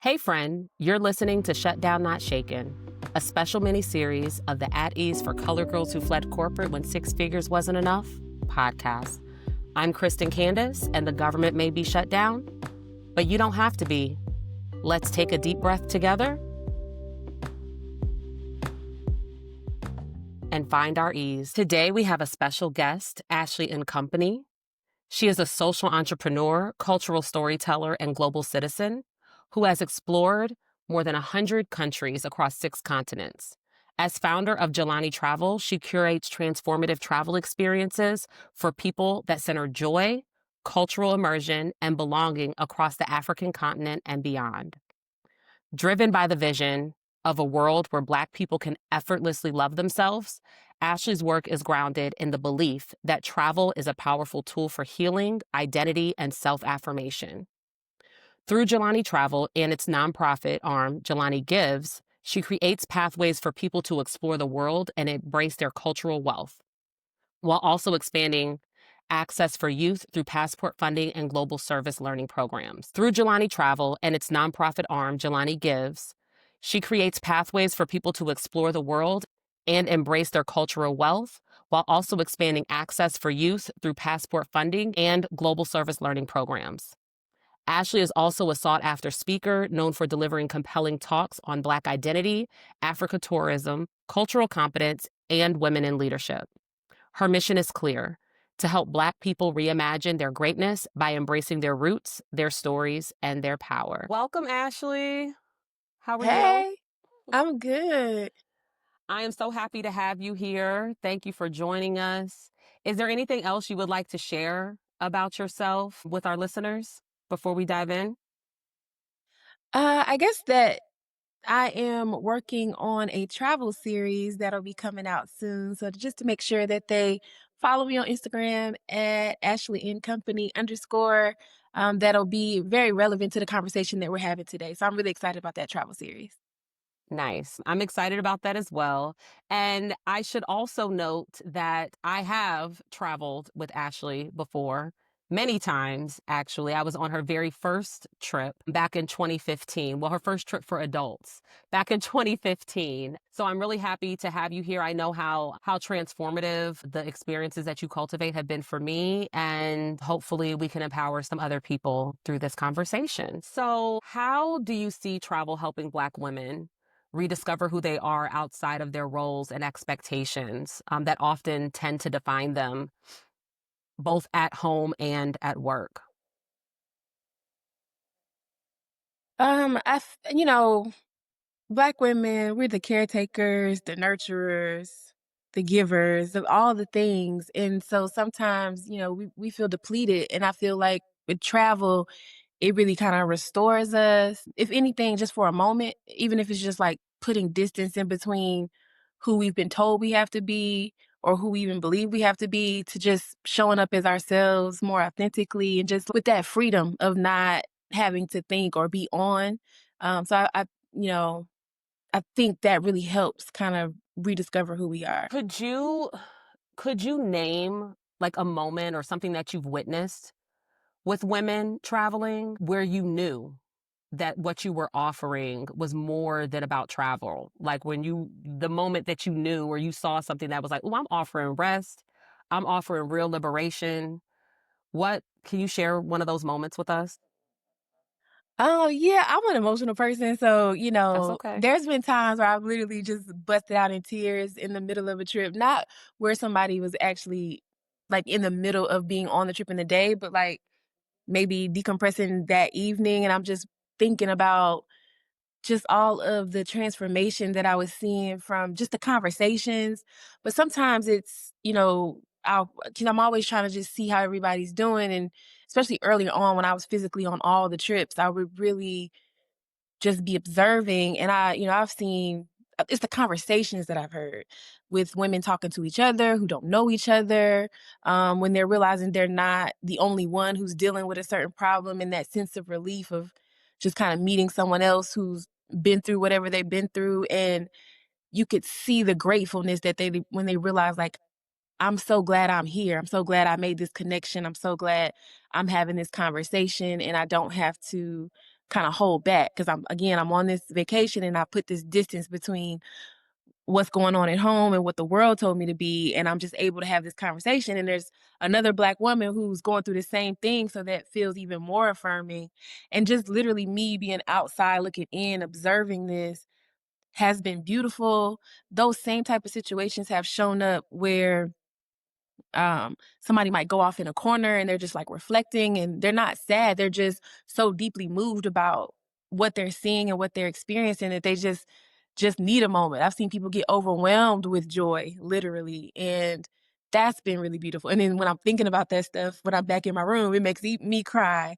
Hey, friend, you're listening to Shut Down Not Shaken, a special mini-series of the At Ease for Color Girls Who Fled Corporate When Six Figures Wasn't Enough podcast. I'm Kristen Candace, and the government may be shut down, but you don't have to be. Let's take a deep breath together and find our ease. Today, we have a special guest, Ashley and Company. She is a social entrepreneur, cultural storyteller, and global citizen who has explored more than 100 countries across 6 continents. As founder of Jelani Travel, she curates transformative travel experiences for people that center joy, cultural immersion, and belonging across the African continent and beyond. Driven by the vision of a world where Black people can effortlessly love themselves, Ashley's work is grounded in the belief that travel is a powerful tool for healing, identity, and self-affirmation. Through Jelani Travel and its nonprofit arm, Jelani Gives, she creates pathways for people to explore the world and embrace their cultural wealth, while also expanding access for youth through passport funding and global service learning programs. Through Jelani Travel and its nonprofit arm, Jelani Gives, she creates pathways for people to explore the world and embrace their cultural wealth, while also expanding access for youth through passport funding and global service learning programs. Ashley is also a sought-after speaker known for delivering compelling talks on Black identity, Africa tourism, cultural competence, and women in leadership. Her mission is clear: to help Black people reimagine their greatness by embracing their roots, their stories, and their power. Welcome, Ashley. How are you? Hey, I'm good. I am so happy to have you here. Thank you for joining us. Is there anything else you would like to share about yourself with our listeners before we dive in? I guess that I am working on a travel series that'll be coming out soon. So just to make sure that they follow me on Instagram at Ashley and Company underscore. That'll be very relevant to the conversation that we're having today. So I'm really excited about that travel series. Nice. I'm excited about that as well. And I should also note that I have traveled with Ashley before, many times, actually. I was on her very first trip back in 2015. Well, her first trip for adults back in 2015. So I'm really happy to have you here. I know how transformative the experiences that you cultivate have been for me, and hopefully we can empower some other people through this conversation. So how do you see travel helping Black women rediscover who they are outside of their roles and expectations that often tend to define them both at home and at work? You know, Black women, we're the caretakers, the nurturers, the givers of all the things. And so sometimes, we feel depleted. And I feel like with travel, it really kind of restores us, if anything, just for a moment, even if it's just like putting distance in between who we've been told we have to be or who we even believe we have to be, to just showing up as ourselves more authentically and just with that freedom of not having to think or be on. You know, I think that really helps kind of rediscover who we are. Could you name like a moment or something that you've witnessed with women traveling where you knew that what you were offering was more than about travel? Like the moment that you knew or you saw something that was like, oh, I'm offering rest, I'm offering real liberation. What can you share one of those moments with us? Oh, yeah, I'm an emotional person, so, That's okay. there's been times where I've literally just busted out in tears in the middle of a trip, not where somebody was actually, like, in the middle of being on the trip in the day, but, like, maybe decompressing that evening, and I'm just thinking about just all of the transformation that I was seeing from just the conversations. But sometimes it's, I'm always trying to just see how everybody's doing. And especially earlier on when I was physically on all the trips, I would really just be observing. And I've seen it's the conversations that I've heard with women talking to each other who don't know each other, when they're realizing they're not the only one who's dealing with a certain problem, and that sense of relief of just kind of meeting someone else who's been through whatever they've been through. And you could see the gratefulness that when they realize, like, I'm so glad I'm here. I'm so glad I made this connection. I'm so glad I'm having this conversation and I don't have to kind of hold back because I'm on this vacation and I put this distance between what's going on at home and what the world told me to be, and I'm just able to have this conversation, and there's another Black woman who's going through the same thing, so that feels even more affirming. And just literally me being outside looking in, observing this has been beautiful. Those same type of situations have shown up where somebody might go off in a corner and they're just like reflecting, and they're not sad, they're just so deeply moved about what they're seeing and what they're experiencing that they just need a moment. I've seen people get overwhelmed with joy, literally, and that's been really beautiful. And then when I'm thinking about that stuff, when I'm back in my room, it makes me cry,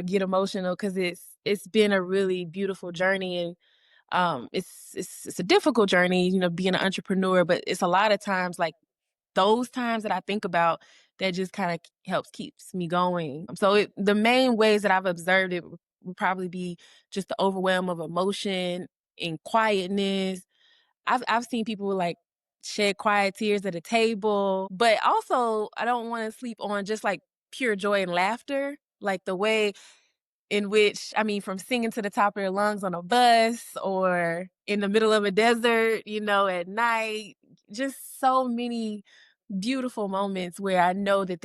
get emotional, because it's been a really beautiful journey. And it's a difficult journey, being an entrepreneur, but it's a lot of times like those times that I think about that just kind of helps keeps me going. So the main ways that I've observed it would probably be just the overwhelm of emotion and quietness. I've seen people like shed quiet tears at a table, but also I don't want to sleep on just like pure joy and laughter, like the way in which, I mean, from singing to the top of their lungs on a bus or in the middle of a desert, at night, just so many beautiful moments where I know that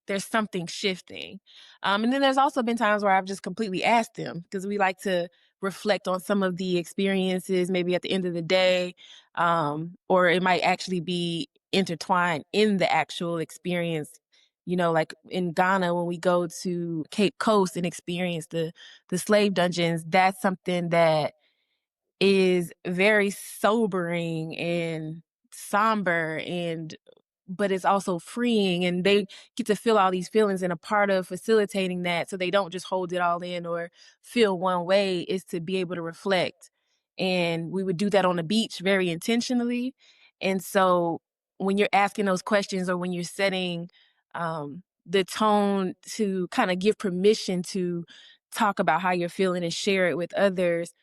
there's something shifting. And then there's also been times where I've just completely asked them because we like to reflect on some of the experiences, maybe at the end of the day, or it might actually be intertwined in the actual experience. Like in Ghana, when we go to Cape Coast and experience the slave dungeons, that's something that is very sobering and somber, and but it's also freeing, and they get to feel all these feelings, and a part of facilitating that so they don't just hold it all in or feel one way is to be able to reflect. And we would do that on the beach very intentionally. And so when you're asking those questions or when you're setting the tone to kind of give permission to talk about how you're feeling and share it with others,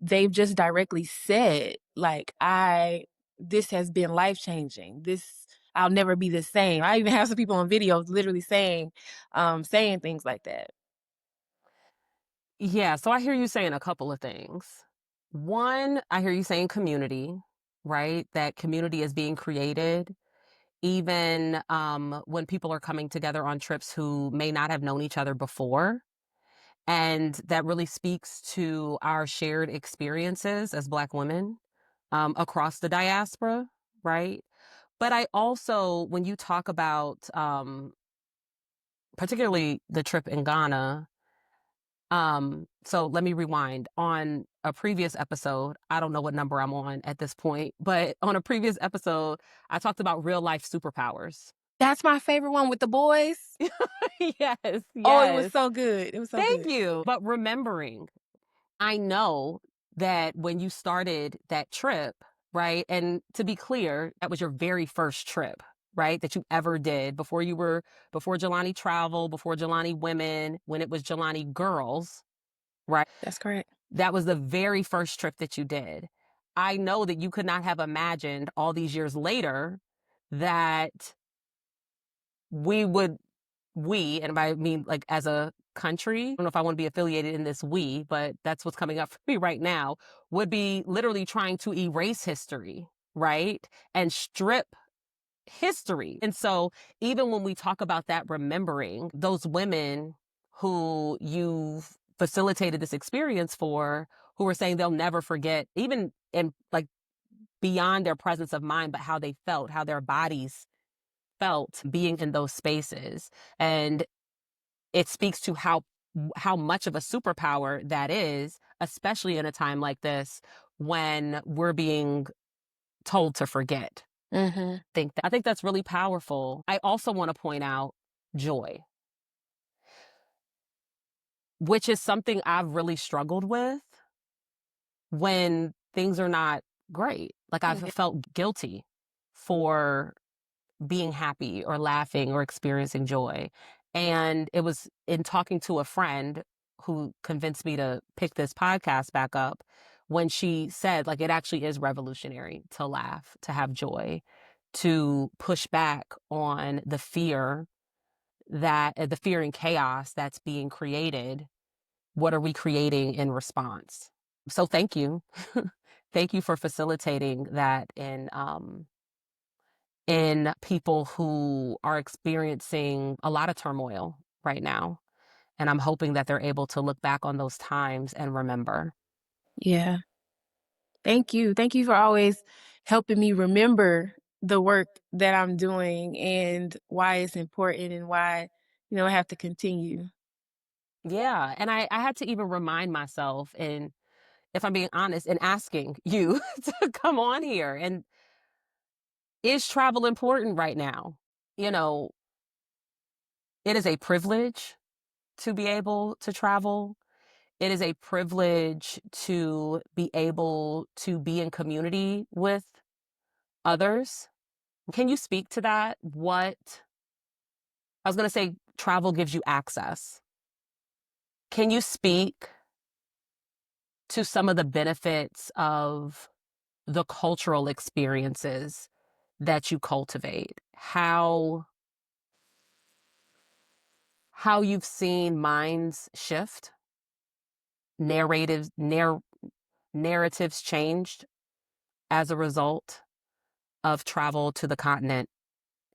they've just directly said, like, this has been life changing. I'll never be the same. I even have some people on videos literally saying things like that. Yeah, so I hear you saying a couple of things. One, I hear you saying community, right? That community is being created even when people are coming together on trips who may not have known each other before. And that really speaks to our shared experiences as Black women across the diaspora, right? But I also, when you talk about particularly the trip in Ghana, so let me rewind. On a previous episode, I don't know what number I'm on at this point, but on a previous episode, I talked about real life superpowers. That's my favorite one with the boys. Yes, Oh, it was yes. so good. It was so Thank good. you. But remembering, I know that when you started that trip, right? And to be clear, that was your very first trip, right? That you ever did before Jelani Travel, before Jelani Women, when it was Jelani Girls, right? That's correct. That was the very first trip that you did. I know that you could not have imagined all these years later that we would, and I mean like as a country, I don't know if I want to be affiliated in this we, but that's what's coming up for me right now, would be literally trying to erase history, right? And strip history. And so even when we talk about that, remembering those women who you've facilitated this experience for, who are saying they'll never forget, even in like beyond their presence of mind, but how they felt, how their bodies felt being in those spaces. And it speaks to how much of a superpower that is, especially in a time like this when we're being told to forget. Mhm. I think that's really powerful. I also want to point out joy, which is something I've really struggled with when things are not great. Like I've Yeah. felt guilty for being happy or laughing or experiencing joy. And it was in talking to a friend who convinced me to pick this podcast back up when she said, like, it actually is revolutionary to laugh, to have joy, to push back on the fear and chaos that's being created what are we creating in response? So thank you. Thank you for facilitating that in people who are experiencing a lot of turmoil right now. And I'm hoping that they're able to look back on those times and remember. Yeah. Thank you. Thank you for always helping me remember the work that I'm doing and why it's important and why, I have to continue. Yeah. And I had to even remind myself, and if I'm being honest, in asking you to come on here. And is travel important right now? You know, it is a privilege to be able to travel. It is a privilege to be able to be in community with others. Can you speak to that? What I was going to say, travel gives you access. Can you speak to some of the benefits of the cultural experiences that you cultivate? How you've seen minds shift, narratives narratives changed as a result of travel to the continent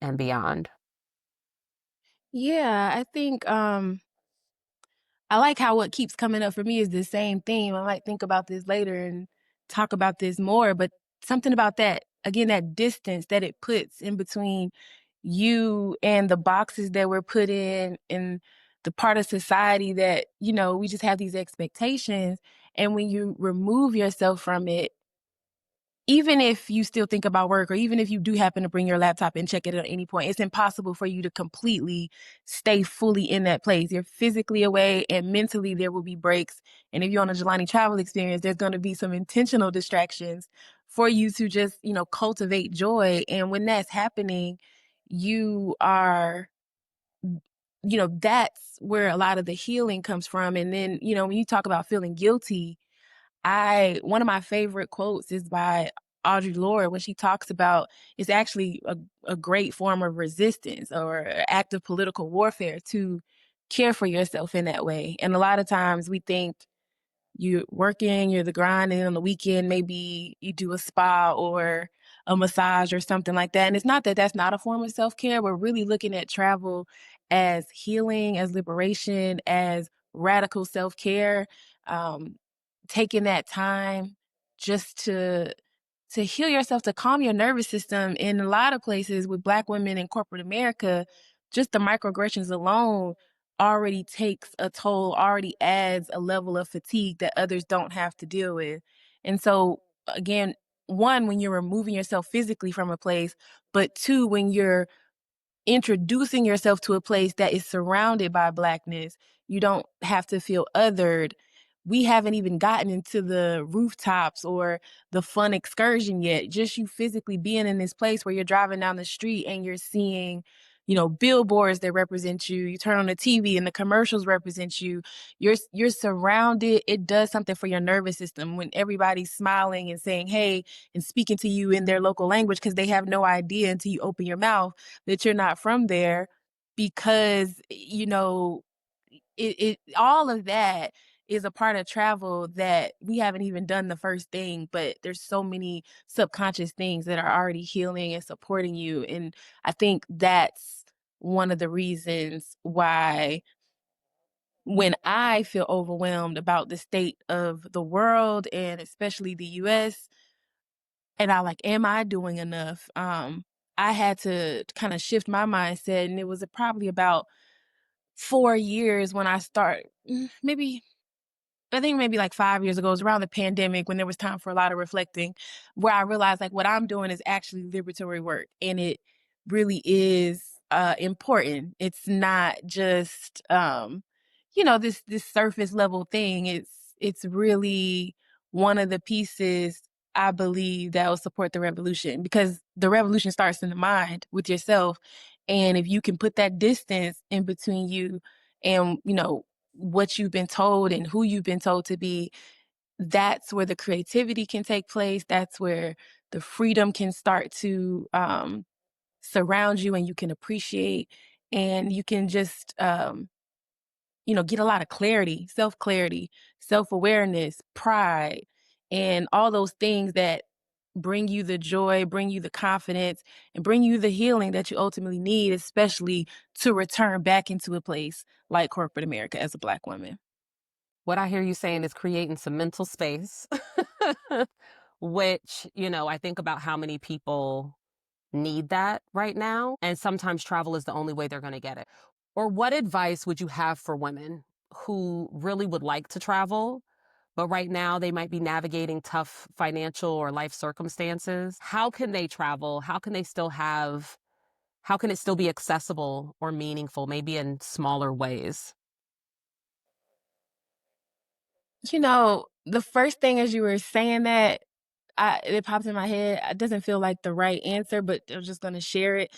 and beyond. Yeah, I think I like how what keeps coming up for me is the same theme. I might think about this later and talk about this more, but something about that, again, that distance that it puts in between you and the boxes that we're put in and the part of society that, we just have these expectations. And when you remove yourself from it, even if you still think about work or even if you do happen to bring your laptop and check it at any point, it's impossible for you to completely stay fully in that place. You're physically away and mentally there will be breaks. And if you're on a Jelani travel experience, there's going to be some intentional distractions for you to just, cultivate joy. And when that's happening, you are, that's where a lot of the healing comes from. And then, when you talk about feeling guilty, I one of my favorite quotes is by Audre Lorde when she talks about it's actually a great form of resistance or act of political warfare to care for yourself in that way. And a lot of times we think you're working, you're the grind, and on the weekend, maybe you do a spa or a massage or something like that. And it's not that that's not a form of self care. We're really looking at travel as healing, as liberation, as radical self care. Um, Taking that time just to heal yourself, to calm your nervous system. In a lot of places with Black women in corporate America, just the microaggressions alone already takes a toll, already adds a level of fatigue that others don't have to deal with. And so, again, one, when you're removing yourself physically from a place, but two, when you're introducing yourself to a place that is surrounded by Blackness, you don't have to feel othered. We haven't even gotten into the rooftops or the fun excursion yet. Just you physically being in this place where you're driving down the street and you're seeing, billboards that represent you. You turn on the TV and the commercials represent you. You're surrounded. It does something for your nervous system when everybody's smiling and saying, "Hey," and speaking to you in their local language because they have no idea until you open your mouth that you're not from there because, it all of that is a part of travel that we haven't even done the first thing, but there's so many subconscious things that are already healing and supporting you. And I think that's one of the reasons why when I feel overwhelmed about the state of the world and especially the US, and I like, am I doing enough? I had to kind of shift my mindset, and it was probably about 4 years when maybe I think maybe like 5 years ago, it was around the pandemic when there was time for a lot of reflecting, where I realized like what I'm doing is actually liberatory work, and it really is important. It's not just this surface level thing. It's really one of the pieces I believe that will support the revolution because the revolution starts in the mind with yourself, and if you can put that distance in between you and what you've been told and who you've been told to be, that's where the creativity can take place. That's where the freedom can start to surround you and you can appreciate and you can just get a lot of clarity, self-awareness, pride, and all those things that bring you the joy, bring you the confidence, and bring you the healing that you ultimately need, especially to return back into a place like corporate America as a Black woman. What I hear you saying is creating some mental space, which, I think about how many people need that right now. And sometimes travel is the only way they're going to get it. Or what advice would you have for women who really would like to travel, but right now they might be navigating tough financial or life circumstances? How can they travel? How can it still be accessible or meaningful, maybe in smaller ways? The first thing as you were saying that, it popped in my head. It doesn't feel like the right answer, but I'm just gonna share it.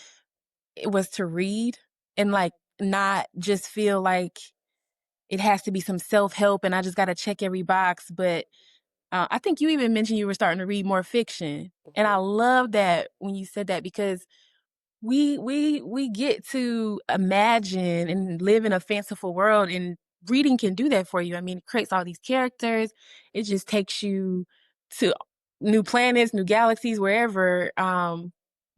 It was to read and, like, not just feel like it has to be some self-help and I just gotta check every box, but, I think you even mentioned you were starting to read more fiction, and I love that when you said that because we get to imagine and live in a fanciful world, and reading can do that for you. I mean, it creates all these characters. It just takes you to new planets, new galaxies, wherever,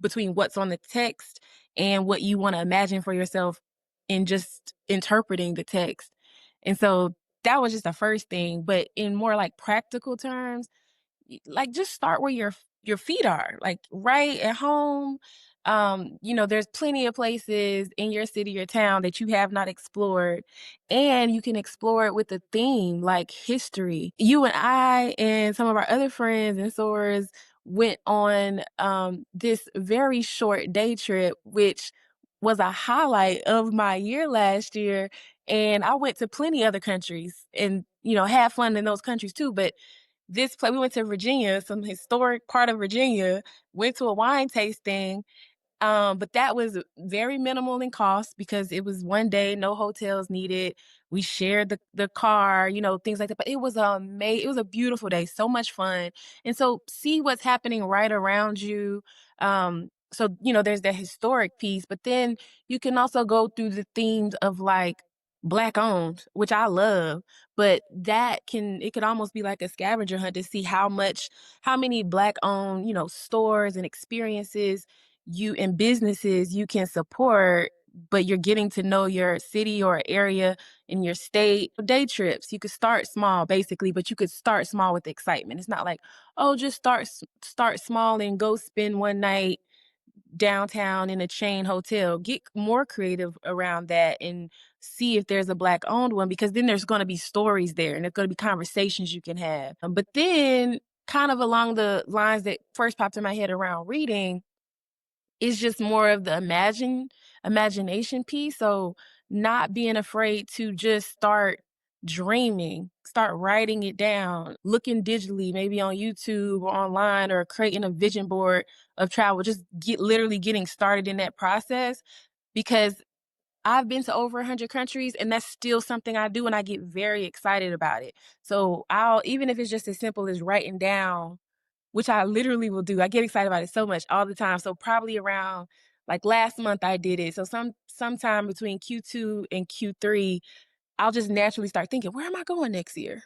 between what's on the text and what you wanna imagine for yourself in just interpreting the text. And so, that was just the first thing, but in more, like, practical terms, like just start where your feet are, like right at home. There's plenty of places in your city or town that you have not explored, and you can explore it with a theme like history. You and I and some of our other friends and sorors went on this very short day trip, which was a highlight of my year last year. And I went to plenty other countries and had fun in those countries too, but this place we went to Virginia, some historic part of Virginia, went to a wine tasting, but that was very minimal in cost because it was one day, no hotels needed. We shared the car, things like that. But it was a beautiful day, so much fun. And so see what's happening right around you. There's the historic piece, but then you can also go through the themes of like Black owned, which I love, but it could almost be like a scavenger hunt to see how many Black owned, stores and experiences you and businesses you can support, but you're getting to know your city or area in your state. Day trips, you could start small basically, but you could start small with excitement. It's not like, oh, just start small and go spend one night downtown in a chain hotel. Get more creative around that and see if there's a Black owned one because then there's going to be stories there and there's going to be conversations you can have. But then, kind of along the lines that first popped in my head around reading, it's just more of the imagination piece, so not being afraid to just start dreaming, start writing it down, looking digitally, maybe on YouTube or online or creating a vision board of travel, just literally getting started in that process because I've been to over 100 countries, and that's still something I do, and I get very excited about it. So, I'll even if it's just as simple as writing down which I literally will do. I get excited about it so much all the time. So probably around like last month I did it. So sometime between Q2 and Q3, I'll just naturally start thinking, where am I going next year?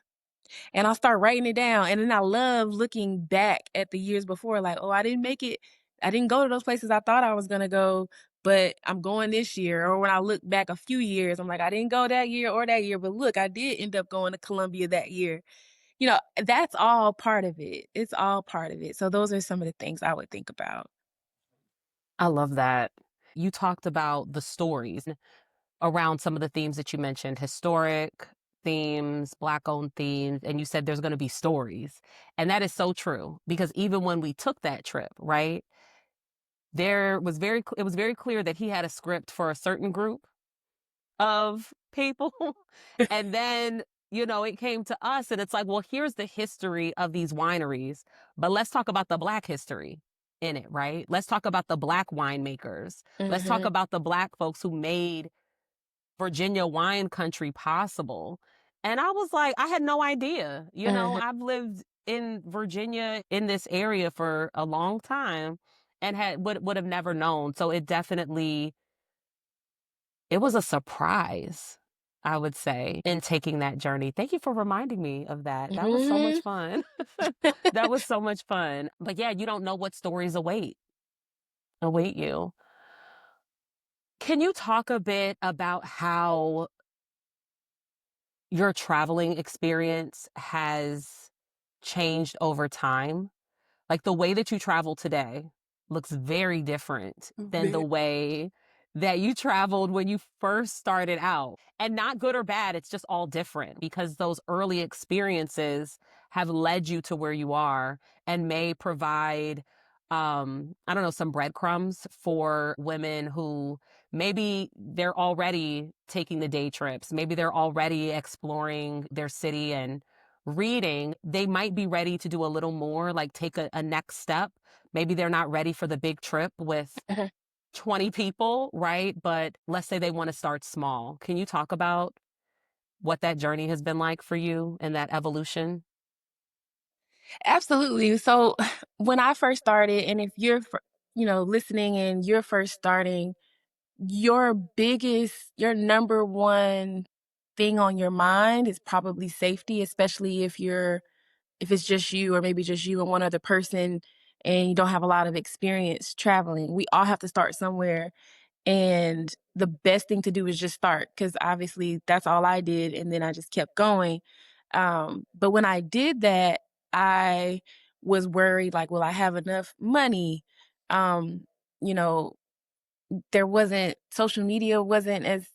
And I'll start writing it down. And then I love looking back at the years before, like, oh, I didn't make it. I didn't go to those places I thought I was gonna go, but I'm going this year. Or when I look back a few years, I'm like, I didn't go that year or that year, but look, I did end up going to Colombia that year. That's all part of it. It's all part of it. So those are some of the things I would think about. I love that. You talked about the stories around some of the themes that you mentioned, historic themes, Black owned themes, and you said there's going to be stories. And that is so true because even when we took that trip, right, it was very clear that he had a script for a certain group of people. And then, it came to us and it's like, well, here's the history of these wineries, but let's talk about the Black history in it, right? Let's talk about the Black winemakers. Let's talk Mhm, about the Black folks who made Virginia wine country possible. And I was like, I had no idea. mhm. I've lived in Virginia in this area for a long time and would have never known. So it was a surprise. I would say, in taking that journey. Thank you for reminding me of that. That was so much Mhm. fun. That was so much fun. But yeah, you don't know what stories await you. Can you talk a bit about how your traveling experience has changed over time? Like, the way that you travel today looks very different than the Ve way that you traveled when you first started out. And not good or bad, it's just all different because those early experiences have led you to where you are and may provide, I don't know, some breadcrumbs for women who maybe they're already taking the day trips. Maybe they're already exploring their city and reading, they might be ready to do a little more, like take a next step. Maybe they're not ready for the big trip with Uh-huh. 20 people, right? But let's say they want to start small. Can you talk about what that journey has been like for you and that evolution? Absolutely. So, when I first started, and if you're listening and you're first starting, your number one thing on your mind is probably safety, especially if it's just you or maybe just you and one other person and you don't have a lot of experience traveling. We all have to start somewhere, and the best thing to do is just start because obviously that's all I did, and then I just kept going. But when I did that, I was worried, like, will I have enough money? Um, you know, there wasn't social media wasn't as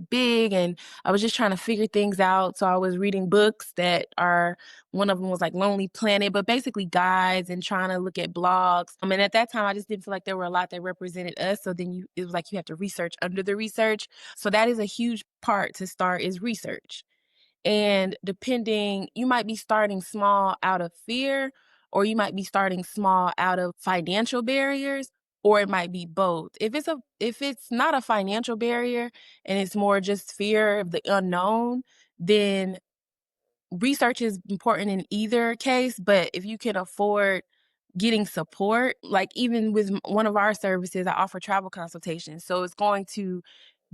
big, and I was just trying to figure things out. So I was reading books that are one of them was like Lonely Planet, but basically guides and trying to look at blogs. And at that time I just didn't feel like there were a lot that represented us. So then it was like you have to research under the research. So that is a huge part to start is research. And depending, you might be starting small out of fear, or you might be starting small out of financial barriers, or it might be both. If it's not a financial barrier and it's more just fear of the unknown, then research is important in either case. But if you can afford getting support, like even with one of our services, I offer travel consultations. So it's going to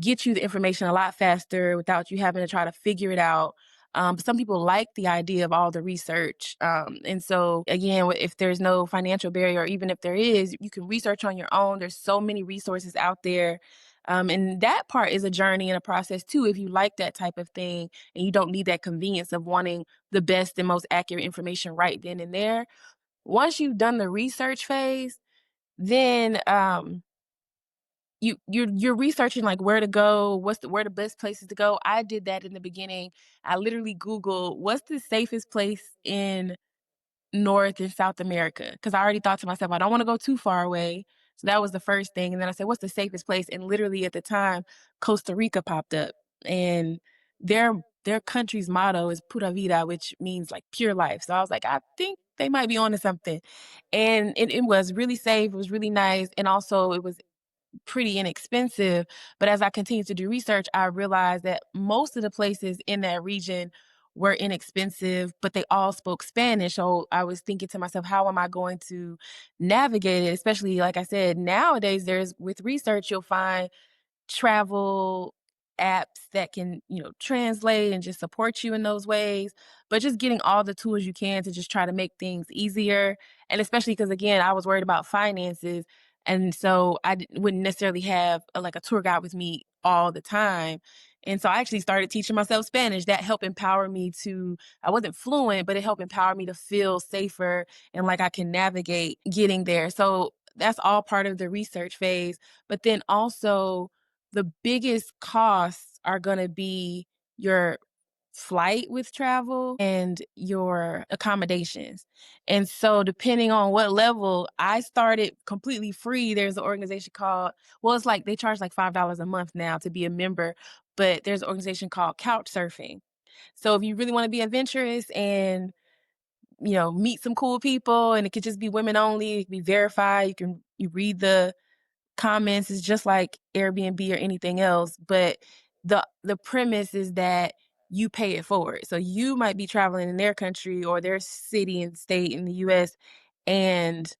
get you the information a lot faster without you having to try to figure it out. But some people like the idea of all the research. And so, again, if there's no financial barrier, or even if there is, you can research on your own. There's so many resources out there. And that part is a journey and a process too. If you like that type of thing and you don't need that convenience of wanting the best and most accurate information right then and there, once you've done the research phase, then you're researching like where to go, where the best places to go. I did that in the beginning. I literally Googled what's the safest place in North and South America because I already thought to myself I don't want to go too far away. So that was the first thing, and then I said, "What's the safest place?" And literally at the time, Costa Rica popped up, and their their country's motto is "Pura vida," which means like pure life. So I was like, I think they might be onto something, and it was really safe. It was really nice, and also it was pretty inexpensive. But as I continued to do research, I realized that most of the places in that region were inexpensive, but they all spoke Spanish. So I was thinking to myself, how am I going to navigate it? Especially, like I said, nowadays, there's with research, you'll find travel apps that can, translate and just support you in those ways, but just getting all the tools you can to just try to make things easier. And especially because, again, I was worried about finances. And so wouldn't necessarily have like a tour guide with me all the time. And so I actually started teaching myself Spanish. That helped empower me I wasn't fluent, but it helped empower me to feel safer and like I can navigate getting there. So that's all part of the research phase. But then also, the biggest costs are gonna be your flight with travel and your accommodations. And so depending on what level, I started completely free. There's an organization called it's like they charge like $5 a month now to be a member, but there's an organization called Couchsurfing. So if you really wanna be adventurous and, meet some cool people, and it could just be women only, it can be verified, you read the comments. Is just like Airbnb or anything else, but the premise is that you pay it forward. So you might be traveling in their country or their city and state in the US, and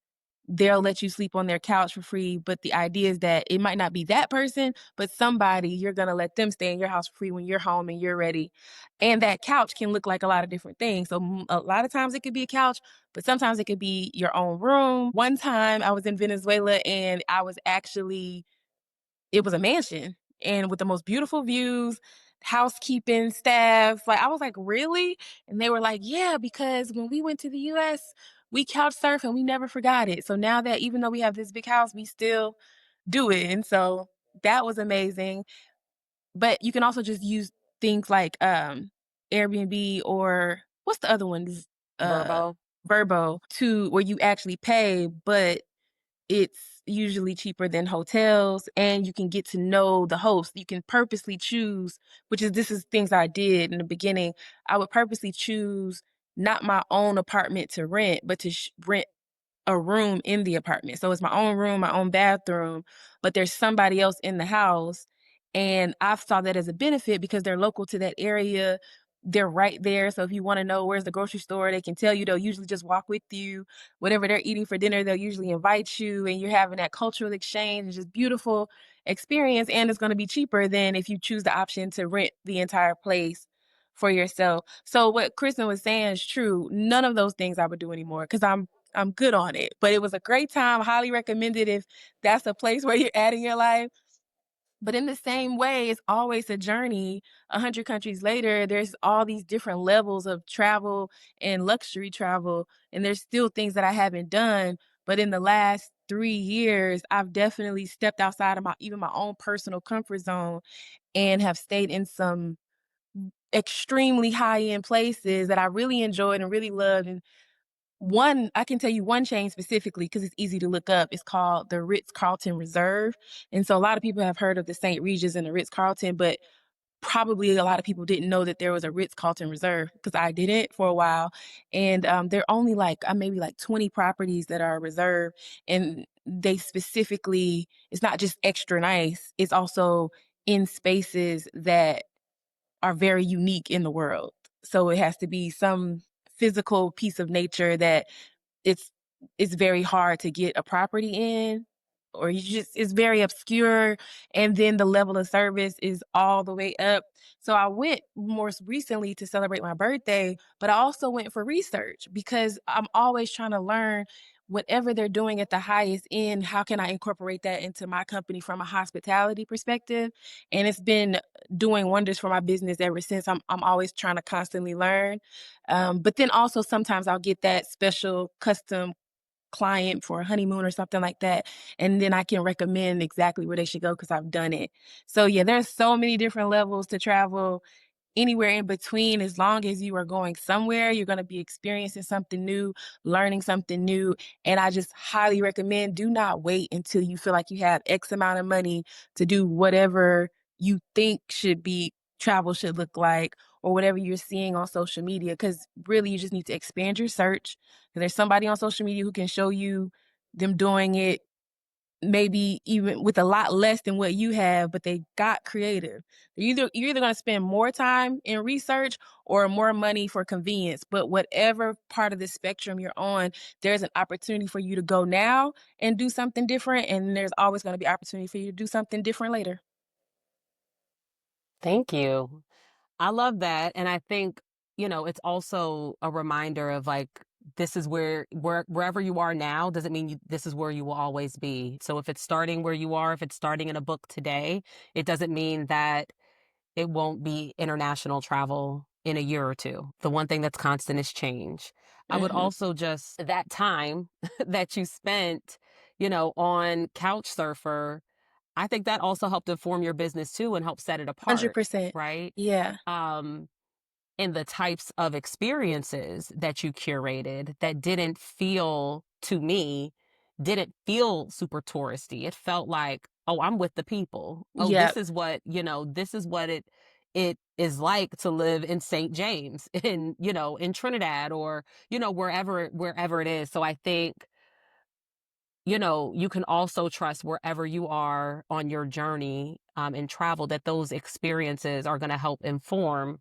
they'll let you sleep on their couch for free, but the idea is that it might not be that person, but somebody you're gonna let them stay in your house for free when you're home and you're ready. And that couch can look like a lot of different things. So a lot of times it could be a couch, but sometimes it could be your own room. One time I was in Venezuela and I was actually it was a mansion and with the most beautiful views, housekeeping staff. Like I was like, "Really?" And they were like, "Yeah, because when we went to the US, we couch surf and we never forgot it. So now that even though we have this big house, we still do it." And so that was amazing. But you can also just use things like Airbnb or what's the other one? Uh Verbo. Verbo to where you actually pay, but it's usually cheaper than hotels, and you can get to know the host. You can purposely choose, which is this is things I did in the beginning. I would purposely choose not my own apartment to rent, but to rent a room in the apartment. So it's my own room, my own bathroom, but there's somebody else in the house. And I've saw that as a benefit because they're local to that area. They're right there. So if you want to know where's the grocery store, they can tell you. They'll usually just walk with you. Whatever they're eating for dinner, they'll usually invite you and you're having that cultural exchange. It's just beautiful experience. And it's going to be cheaper than if you choose the option to rent the entire place for yourself. So what Kristen was saying is true. None of those things I would do anymore because I'm good on it, but it was a great time, highly recommended if that's a place where you're at in your life. But in the same way, it's always a journey. 100 countries later, there's all these different levels of travel and luxury travel, and there's still things that I haven't done. But in the last 3 years, I've definitely stepped outside of my even my own personal comfort zone and have stayed in some extremely high end places that I really enjoyed and really loved. And one I can tell you one chain specifically because it's easy to look up. It's called the Ritz-Carlton Reserve, and so a lot of people have heard of the St. Regis and the Ritz-Carlton, but probably a lot of people didn't know that there was a Ritz-Carlton Reserve because I didn't for a while, and, there are only, like, maybe, like, 20 properties that are reserved, and they specifically it's not just extra nice, it's also in spaces that are very unique in the world. So it has to be some physical piece of nature that it's it's very hard to get a property in, or you just it's very obscure, and then the level of service is all the way up. So I went more recently to celebrate my birthday, but I also went for research because I'm always trying to learn whatever they're doing at the highest end, how can I incorporate that into my company from a hospitality perspective? And it's been doing wonders for my business ever since. I'm always trying to constantly learn. But then also sometimes I'll get that special custom client for a honeymoon or something like that, and then I can recommend exactly where they should go because 'cause I've done it. So, yeah, there's so many different levels to travel, anywhere in between. As long as you are going somewhere, you're gonna be experiencing something new, learning something new, and I just highly recommend do not wait until you feel like you have X amount of money to do whatever you think should be travel should look like or whatever you're seeing on social media. Because really you just need to expand your search. There's somebody on social media who can show you them doing it maybe even with a lot less than what you have, but they got creative. You're either gonna spend more time in research or more money for convenience, but whatever part of the spectrum you're on, there's an opportunity for you to go now and do something different, and there's always gonna be opportunity for you to do something different later. Thank you. I love that, and I think, it's also a reminder of, like, this is wherever you are now doesn't mean this is where you will always be. So if it's starting where you are, if it's starting in a book today, it doesn't mean that it won't be international travel in a year or two. The one thing that's constant is change. I would Mhm. also just that time that you spent, on Couchsurfer, I think that also helped inform your business too and help set it apart, 100%. right? Yeah. Um, in the types of experiences that you curated that didn't feel to me didn't feel super touristy. It felt like, oh, I'm with the people. Oh, Yep. this is what it is like to live in St. James in, in Trinidad or, wherever it is. So I think, you can also trust wherever you are on your journey in travel that those experiences are going to help inform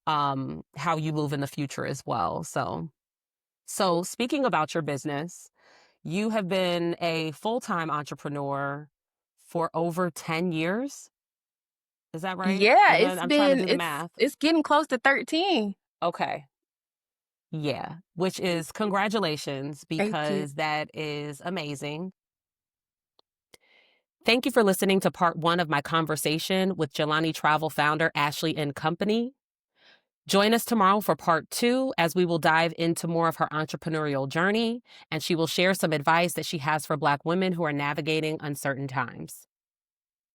how you move in the future as well. So speaking about your business, You have been a full-time entrepreneur for over 10 years? Is that right? Yeah, And then I'm trying to do the math. it's getting close to 13. Okay. Yeah, which is congratulations Thank you. because that is amazing. Thank you for listening to part 1 of my conversation with Jelani Travel founder Ashley and Company. Join us tomorrow for part 2 as we will dive into more of her entrepreneurial journey and she will share some advice that she has for Black women who are navigating uncertain times.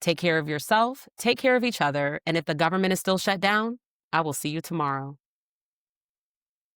Take care of yourself, take care of each other, and if the government is still shut down, I will see you tomorrow.